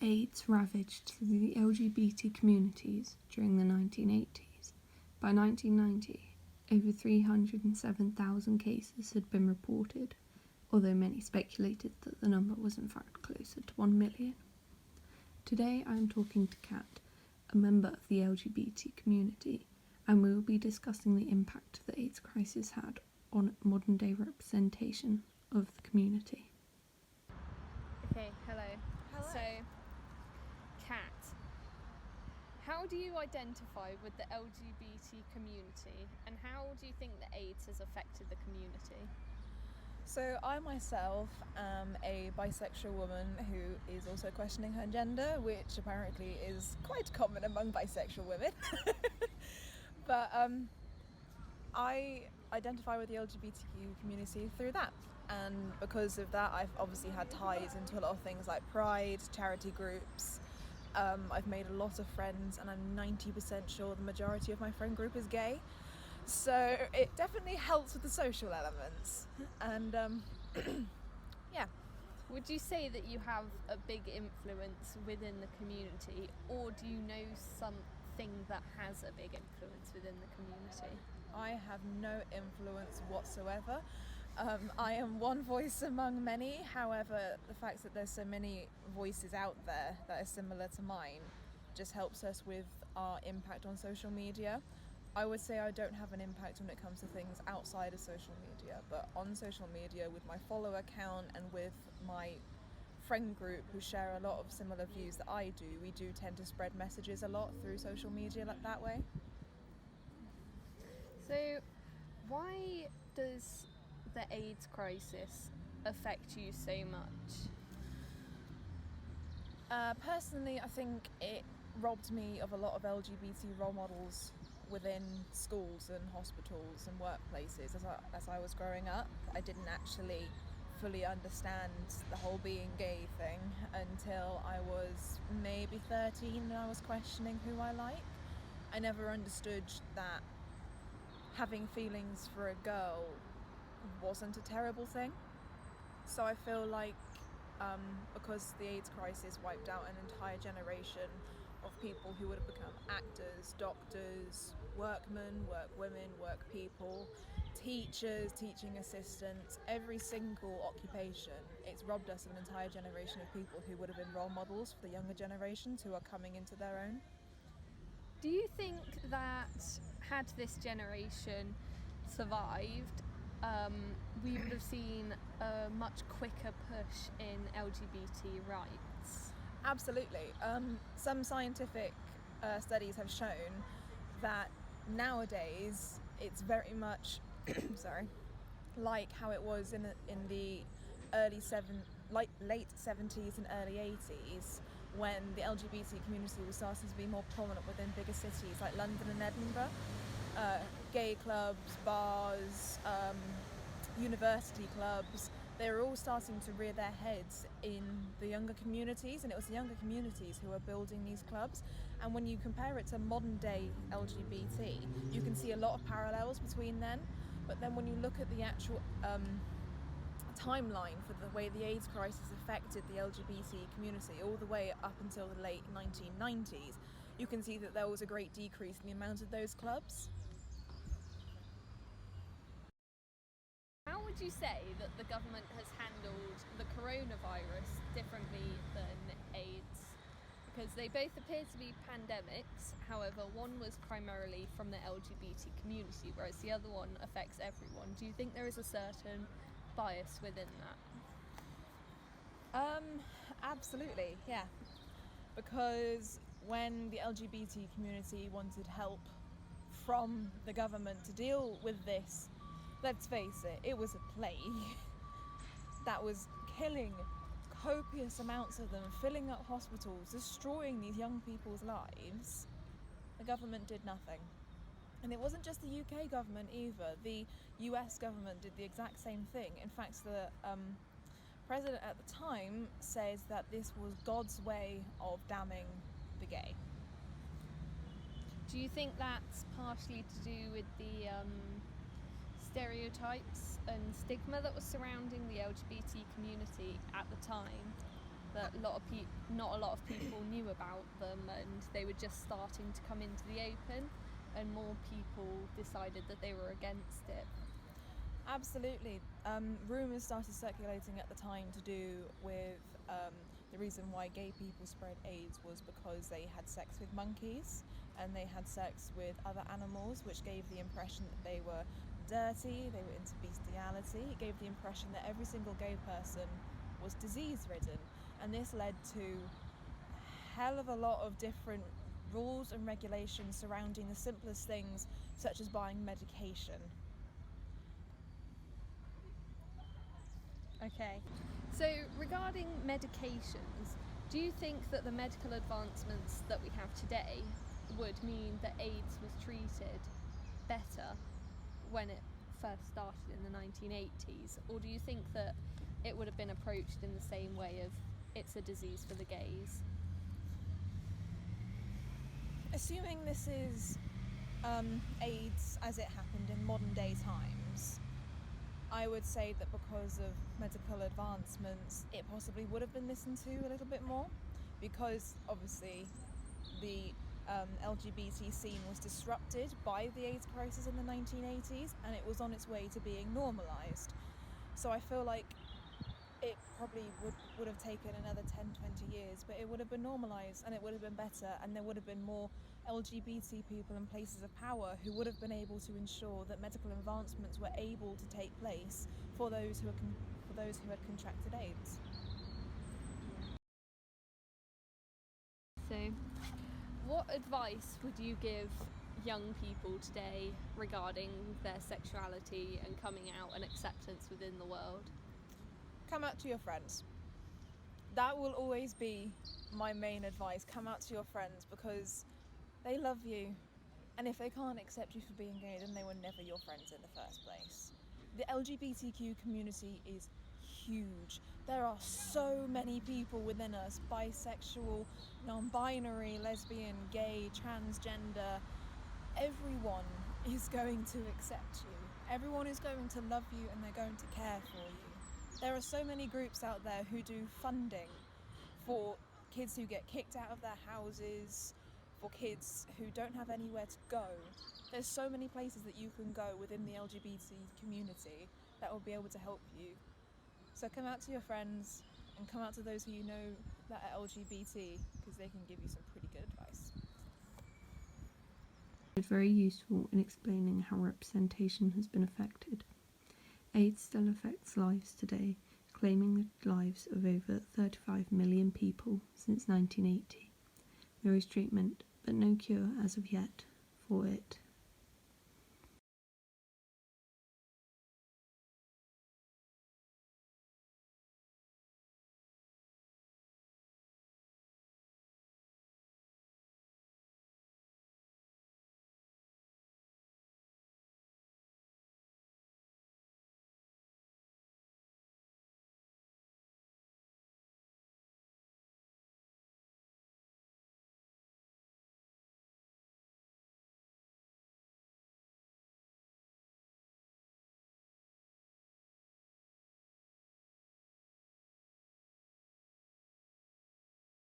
AIDS ravaged the LGBT communities during the 1980s. By 1990, over 307,000 cases had been reported, although many speculated that the number was in fact closer to 1 million. Today I am talking to Kat, a member of the LGBT community, and we will be discussing the impact the AIDS crisis had on modern day representation of the community. Okay, hello. Hello. So, Kat, how do you identify with the LGBT community, and how do you think that AIDS has affected the community? So I myself am a bisexual woman who is also questioning her gender, which apparently is quite common among bisexual women. But I identify with the LGBTQ community through that. And because of that, I've obviously had ties into a lot of things like Pride, charity groups. I've made a lot of friends, and I'm 90% sure the majority of my friend group is gay. So it definitely helps with the social elements. And yeah. Would you say that you have a big influence within the community, or do you know something that has a big influence within the community? I have no influence whatsoever. I am one voice among many. However, the fact that there's so many voices out there that are similar to mine just helps us with our impact on social media. I would say I don't have an impact when it comes to things outside of social media, but on social media with my follower count and with my friend group who share a lot of similar views that I do, we do tend to spread messages a lot through social media like that way. So, why does the AIDS crisis affect you so much? Personally, I think it robbed me of a lot of LGBT role models within schools and hospitals and workplaces. As I was growing up, I didn't actually fully understand the whole being gay thing until I was maybe 13 and I was questioning who I like. I never understood that having feelings for a girl wasn't a terrible thing. So I feel like because the AIDS crisis wiped out an entire generation of people who would have become actors, doctors, workmen, workwomen, work people, teachers, teaching assistants, every single occupation, it's robbed us of an entire generation of people who would have been role models for the younger generations who are coming into their own. Do you think that had this generation survived, we would have seen a much quicker push in LGBT rights? Absolutely. Some scientific studies have shown that nowadays it's very much like how it was in the late 70s and early 80s, when the LGBT community was starting to be more prominent within bigger cities like London and Edinburgh. Gay clubs, bars, university clubs, they were all starting to rear their heads in the younger communities, and it was the younger communities who were building these clubs. And when you compare it to modern day LGBT, you can see a lot of parallels between them. But then when you look at the actual timeline for the way the AIDS crisis affected the LGBT community all the way up until the late 1990s, you can see that there was a great decrease in the amount of those clubs. How would you say that the government has handled the coronavirus differently than AIDS? Because they both appear to be pandemics, however, one was primarily from the LGBT community, whereas the other one affects everyone. Do you think there is a certain bias within that? Absolutely, yeah. Because when the LGBT community wanted help from the government to deal with this, let's face it, it was a plague that was killing copious amounts of them, filling up hospitals, destroying these young people's lives. The government did nothing. And it wasn't just the UK government either. The US government did the exact same thing. In fact, the president at the time says that this was God's way of damning the gay. Do you think that's partially to do with the stereotypes and stigma that was surrounding the LGBT community at the time? that not a lot of people knew about them, and they were just starting to come into the open, and more people decided that they were against it. Absolutely. Rumours started circulating at the time to do with the reason why gay people spread AIDS was because they had sex with monkeys and they had sex with other animals, which gave the impression that they were dirty, they were into bestiality. It gave the impression that every single gay person was disease-ridden, and this led to a hell of a lot of different rules and regulations surrounding the simplest things, such as buying medication. Okay, so regarding medications, do you think that the medical advancements that we have today would mean that AIDS was treated better when it first started in the 1980s, or do you think that it would have been approached in the same way of it's a disease for the gays? Assuming this is AIDS as it happened in modern day times, I would say that because of medical advancements, it possibly would have been listened to a little bit more, because obviously the LGBT scene was disrupted by the AIDS crisis in the 1980s, and it was on its way to being normalised. So I feel like it probably would have taken another 10-20 years, but it would have been normalised and it would have been better, and there would have been more LGBT people in places of power who would have been able to ensure that medical advancements were able to take place for those who had contracted AIDS. So, what advice would you give young people today regarding their sexuality and coming out and acceptance within the world? Come out to your friends. That will always be my main advice. Come out to your friends, because they love you, and if they can't accept you for being gay, then they were never your friends in the first place. The LGBTQ community is huge. There are so many people within us: bisexual, non-binary, lesbian, gay, transgender. Everyone is going to accept you. Everyone is going to love you, and they're going to care for you. There are so many groups out there who do funding for kids who get kicked out of their houses, for kids who don't have anywhere to go. There's so many places that you can go within the LGBT community that will be able to help you. So come out to your friends and come out to those who you know that are LGBT, because they can give you some pretty good advice. It's very useful in explaining how representation has been affected. AIDS still affects lives today, claiming the lives of over 35 million people since 1980. There is treatment, but no cure as of yet for it.